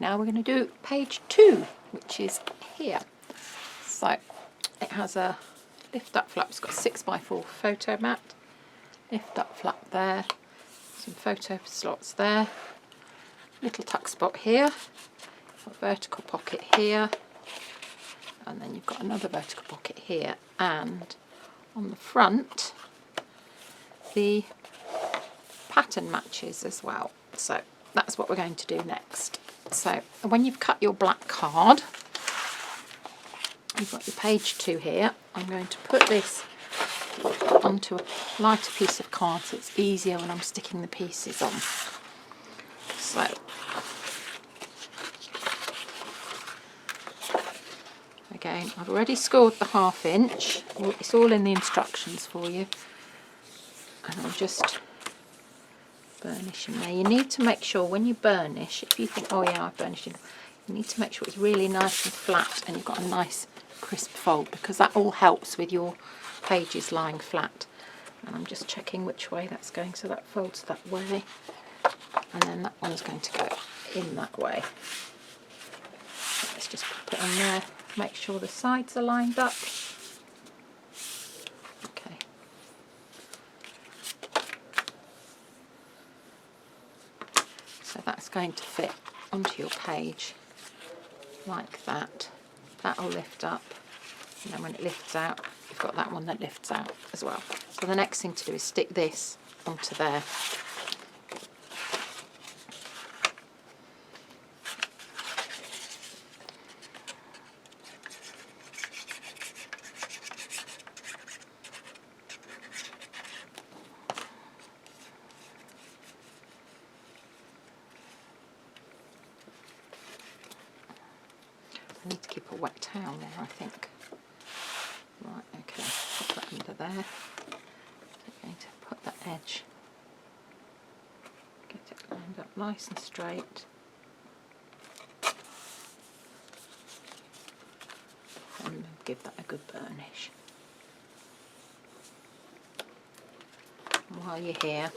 now we're going to do page 2, which is here. So it has a lift up flap. It's got a 6x4 photo mat, lift up flap there, some photo slots there, little tuck spot here, a vertical pocket here, and then you've got another vertical pocket here, and on the front the pattern matches as well. So that's what we're going to do next. So when you've cut your black card, you've got your page 2 here. I'm going to put this onto a lighter piece of card so it's easier when I'm sticking the pieces on. So again, I've already scored the 1/2 inch. It's all in the instructions for you. And I'm just burnishing there. You need to make sure when you burnish, if you think, oh yeah, I've burnished it, you need to make sure it's really nice and flat and you've got a nice crisp fold, because that all helps with your pages lying flat. And I'm just checking which way that's going, so that folds that way, and then that one's going to go in that way. So let's just pop it on there, make sure the sides are lined up. Okay. So that's going to fit onto your page like that. That'll lift up, and then when it lifts out, you've got that one that lifts out as well. So the next thing to do is stick this onto there. I need to keep a wet towel there, I think. Right, okay, put that under there. I'm going to put that edge, get it lined up nice and straight. And give that a good burnish. And while you're here,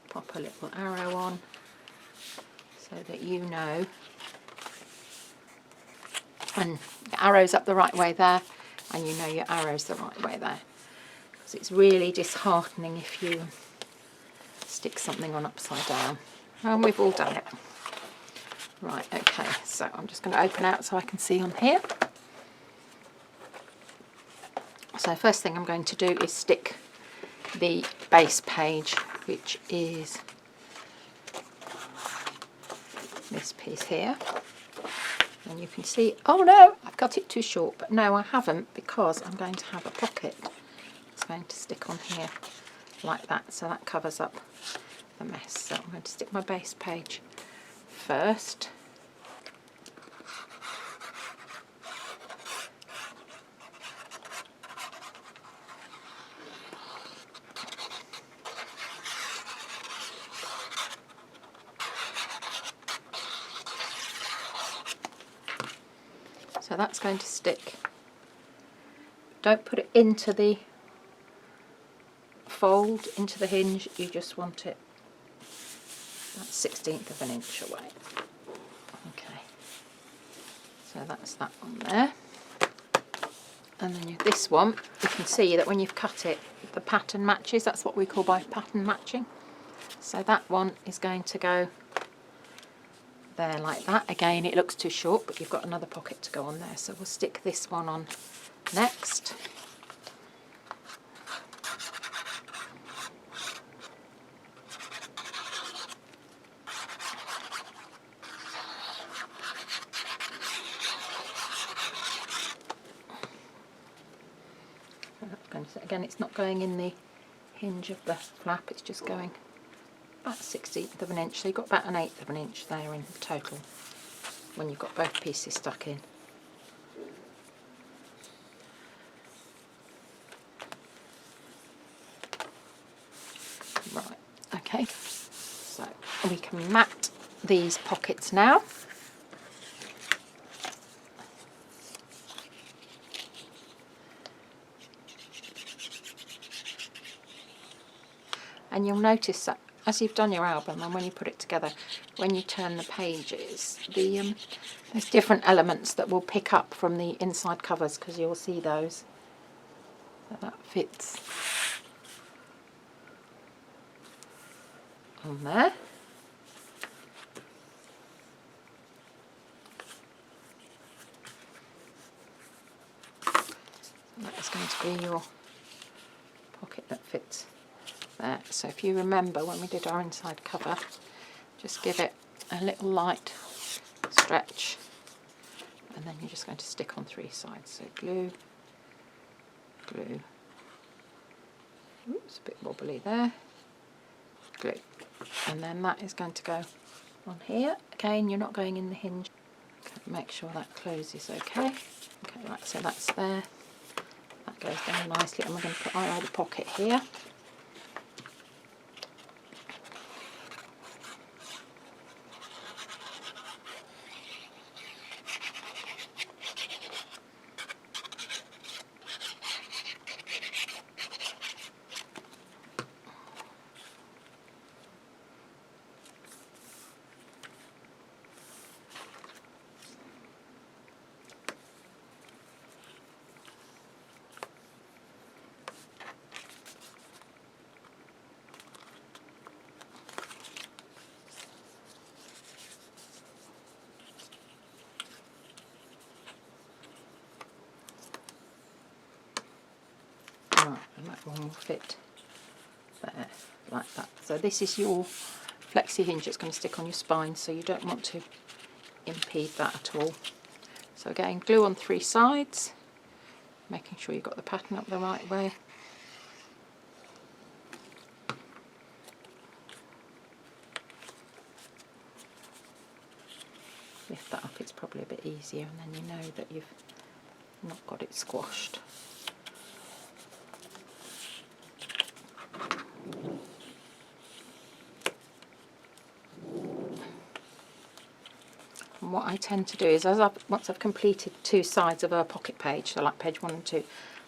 pop a little arrow on so that you know. And the arrow's up the right way there, and you know your arrow's the right way there. Because it's really disheartening if you stick something on upside down. And we've all done it. Right, okay, so I'm just going to open out so I can see on here. So first thing I'm going to do is stick the base page, which is this piece here. And you can see, oh no, I've cut it too short, but no, I haven't, because I'm going to have a pocket. It's going to stick on here like that, so that covers up the mess. So I'm going to stick my base page first. So that's going to stick. Don't put it into the fold, into the hinge, you just want it about 1/16 of an inch away. Okay, so that's that one there. And then this one, you can see that when you've cut it, the pattern matches. That's what we call by pattern matching. So that one is going to go there like that. Again, it looks too short, but you've got another pocket to go on there, so we'll stick this one on next. Again, it's not going in the hinge of the flap, it's just going about 1/16 of an inch, so you've got about 1/8 of an inch there in total when you've got both pieces stuck in. Right, okay, so we can mat these pockets now. And you'll notice that as you've done your album and when you put it together, when you turn the pages, there's different elements that will pick up from the inside covers, because you'll see those. So that fits on there. That is going to be your pocket that fits there. So if you remember when we did our inside cover, just give it a little light stretch, and then you're just going to stick on 3 sides. So glue, glue, oops, a bit wobbly there, glue, and then that is going to go on here. Again, you're not going in the hinge. Make sure that closes okay. Okay, right, so that's there. That goes down nicely, and we're going to put our other pocket here. And that one will fit there, like that. So this is your flexi hinge that's going to stick on your spine, so you don't want to impede that at all. So again, glue on 3 sides, making sure you've got the pattern up the right way. Lift that up, it's probably a bit easier, and then you know that you've not got it squashed. And what I tend to do is, once I've completed 2 sides of a pocket page, so like page 1 and 2,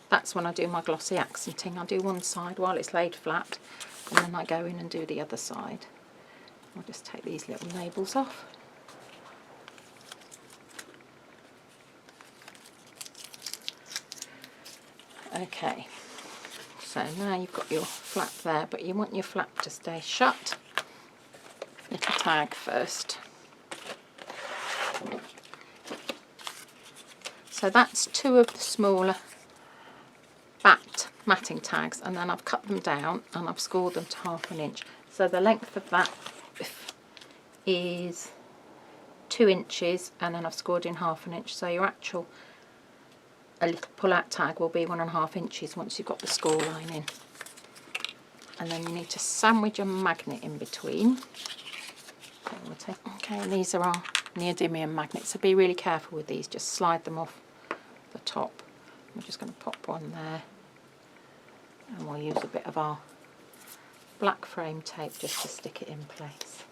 that's when I do my glossy accenting. I do one side while it's laid flat, and then I go in and do the other side. I'll just take these little labels off. Okay, so now you've got your flap there, but you want your flap to stay shut. Little tag first. So that's 2 of the smaller backed matting tags, and then I've cut them down and I've scored them to 1/2 inch. So the length of that is 2 inches, and then I've scored in 1/2 inch. So your actual a little pull-out tag will be 1.5 inches once you've got the score line in. And then you need to sandwich a magnet in between. Okay, and these are our neodymium magnets, so be really careful with these, just slide them off the top. I'm just going to pop one there, and we'll use a bit of our black frame tape just to stick it in place.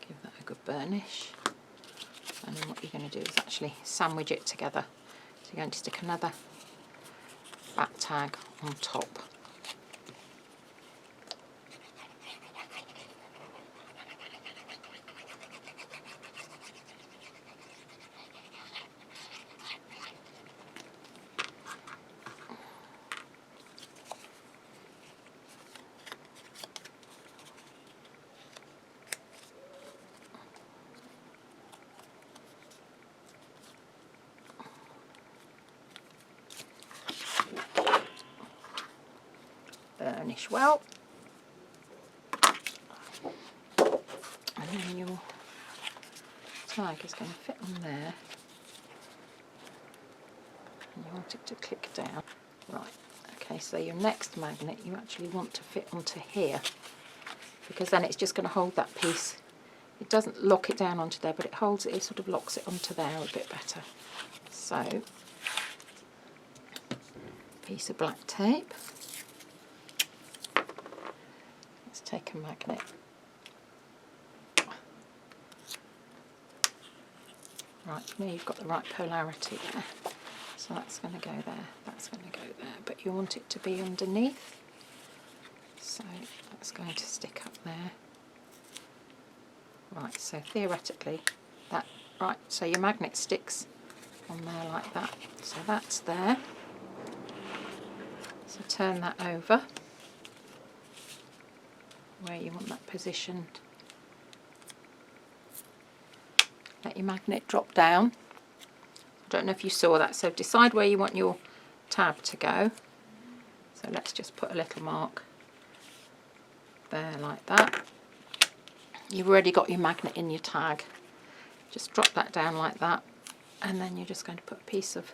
Give that a good burnish, and then what you're going to do is actually sandwich it together. So you're going to stick another back tag on top. Burnish well, and then your tag is going to fit on there, and you want it to click down. Right, okay, so your next magnet you actually want to fit onto here, because then it's just going to hold that piece. It doesn't lock it down onto there, but it holds it, it sort of locks it onto there a bit better. So, piece of black tape. Take a magnet Right, now you've got the right polarity there. So that's going to go there, that's going to go there, but you want it to be underneath. So that's going to stick up there. Right, so theoretically that, right, so your magnet sticks on there like that. So that's there. So turn that over where you want that positioned. Let your magnet drop down. I don't know if you saw that, so decide where you want your tab to go. So let's just put a little mark there like that. You've already got your magnet in your tag. Just drop that down like that, and then you're just going to put a piece of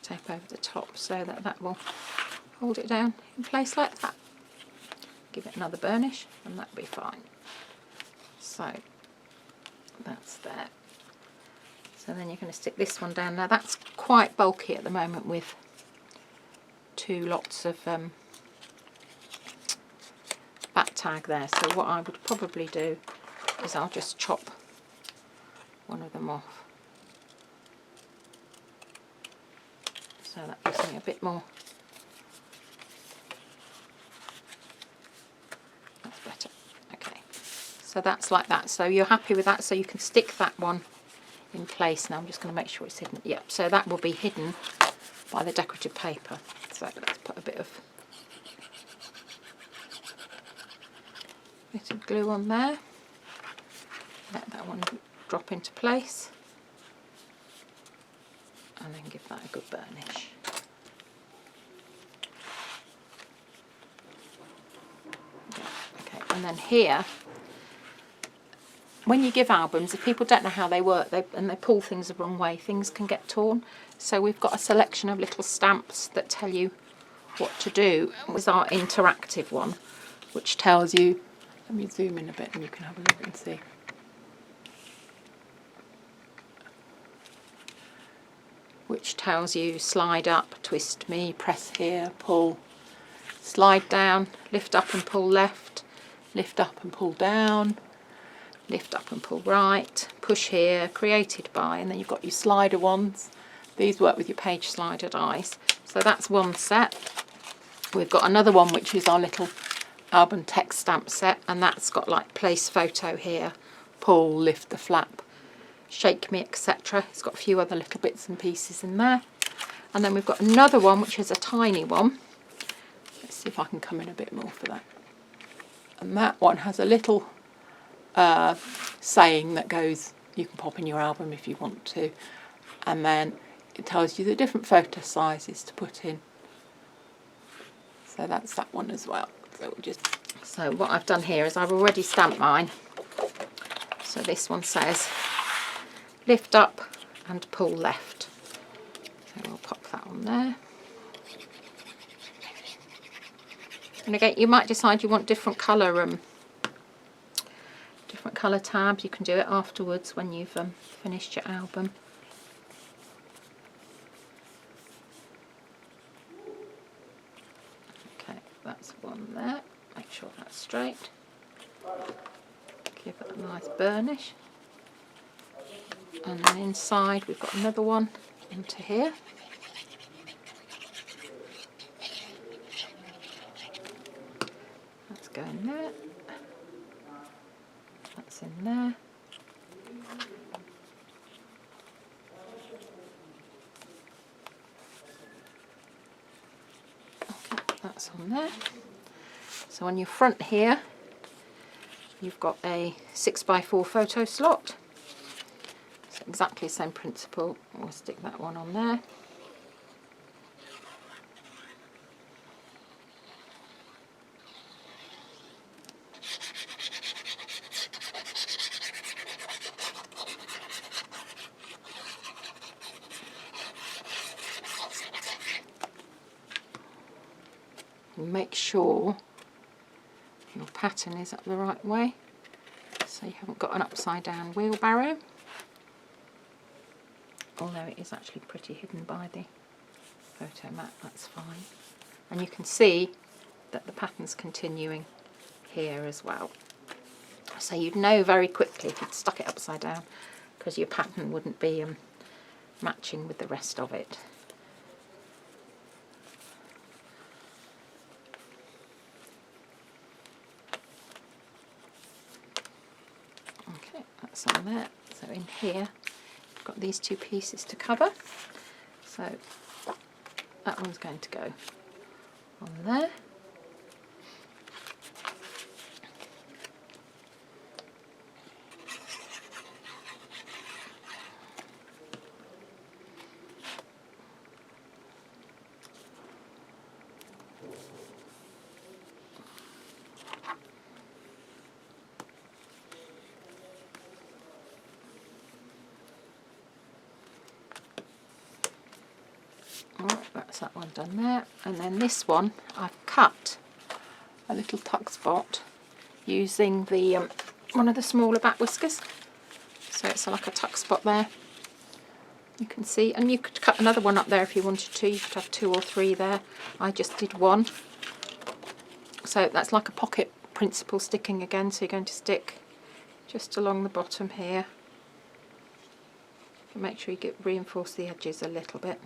tape over the top so that that will hold it down in place like that. Give it another burnish and that'll be fine. So that's there. So then you're going to stick this one down. Now that's quite bulky at the moment with 2 lots of back tag there. So what I would probably do is I'll just chop one of them off. So that gives me a bit more. That's better. Okay. So that's like that. So you're happy with that. So you can stick that one in place. Now I'm just going to make sure it's hidden. Yep. So that will be hidden by the decorative paper. So let's put a bit of glue on there. Let that one drop into place. And then give that a good burnish. Okay, and then here, when you give albums, if people don't know how they work and they pull things the wrong way, things can get torn. So we've got a selection of little stamps that tell you what to do. This is our interactive one, which tells you, let me zoom in a bit and you can have a look and see. Which tells you slide up, twist me, press here, pull, slide down, lift up and pull left, lift up and pull down, lift up and pull right, push here, created by, and then you've got your slider ones. These work with your page slider dies. So that's one set. We've got another one which is our little album text stamp set, and that's got like place photo here, pull, lift the flap, shake me, etc. It's got a few other little bits and pieces in there. And then we've got another one which is a tiny one. Let's see if I can come in a bit more for that. And that one has a little saying that goes, you can pop in your album if you want to, and then it tells you the different photo sizes to put in. So that's that one as well. So what I've done here is I've already stamped mine. So this one says lift up and pull left. So we'll pop that on there. And again, you might decide you want different colour tabs. You can do it afterwards when you've finished your album. Okay, that's one there. Make sure that's straight. Give it a nice burnish. And then inside we've got another one into here. That's going there. That's in there. Okay, that's on there. So on your front here, you've got a 6x4 photo slot. So exactly the same principle. We'll stick that one on there. Make sure your pattern is up the right way, so you haven't got an upside down wheelbarrow, although it is actually pretty hidden by the photo mat. That's fine. And you can see that the pattern's continuing here as well. So you'd know very quickly if you'd stuck it upside down, because your pattern wouldn't be matching with the rest of it. Okay, that's on there. So in here, I've got these two pieces to cover. So that one's going to go on there. That's that one done there, and then this one I've cut a little tuck spot using the one of the smaller back whiskers, so it's like a tuck spot there, you can see, and you could cut another one up there if you wanted to. You could have 2 or 3 there. I just did 1, so that's like a pocket principle sticking again. So you're going to stick just along the bottom here, and make sure you reinforce the edges a little bit,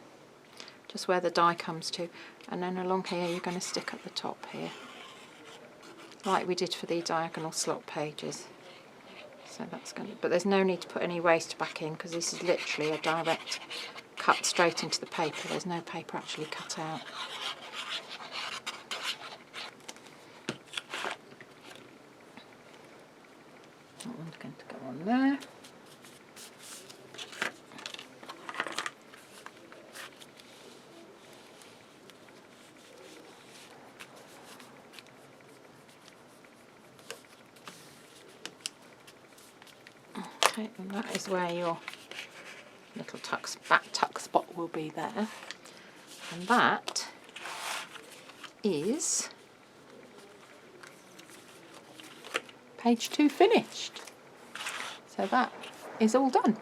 just where the die comes to, and then along here you're going to stick at the top here, like we did for the diagonal slot pages. So that's going to, but there's no need to put any waste back in, because this is literally a direct cut straight into the paper. There's no paper actually cut out. That one's going to go on there. Okay, and that is where your little back tuck spot will be there. And that is page 2 finished. So that is all done.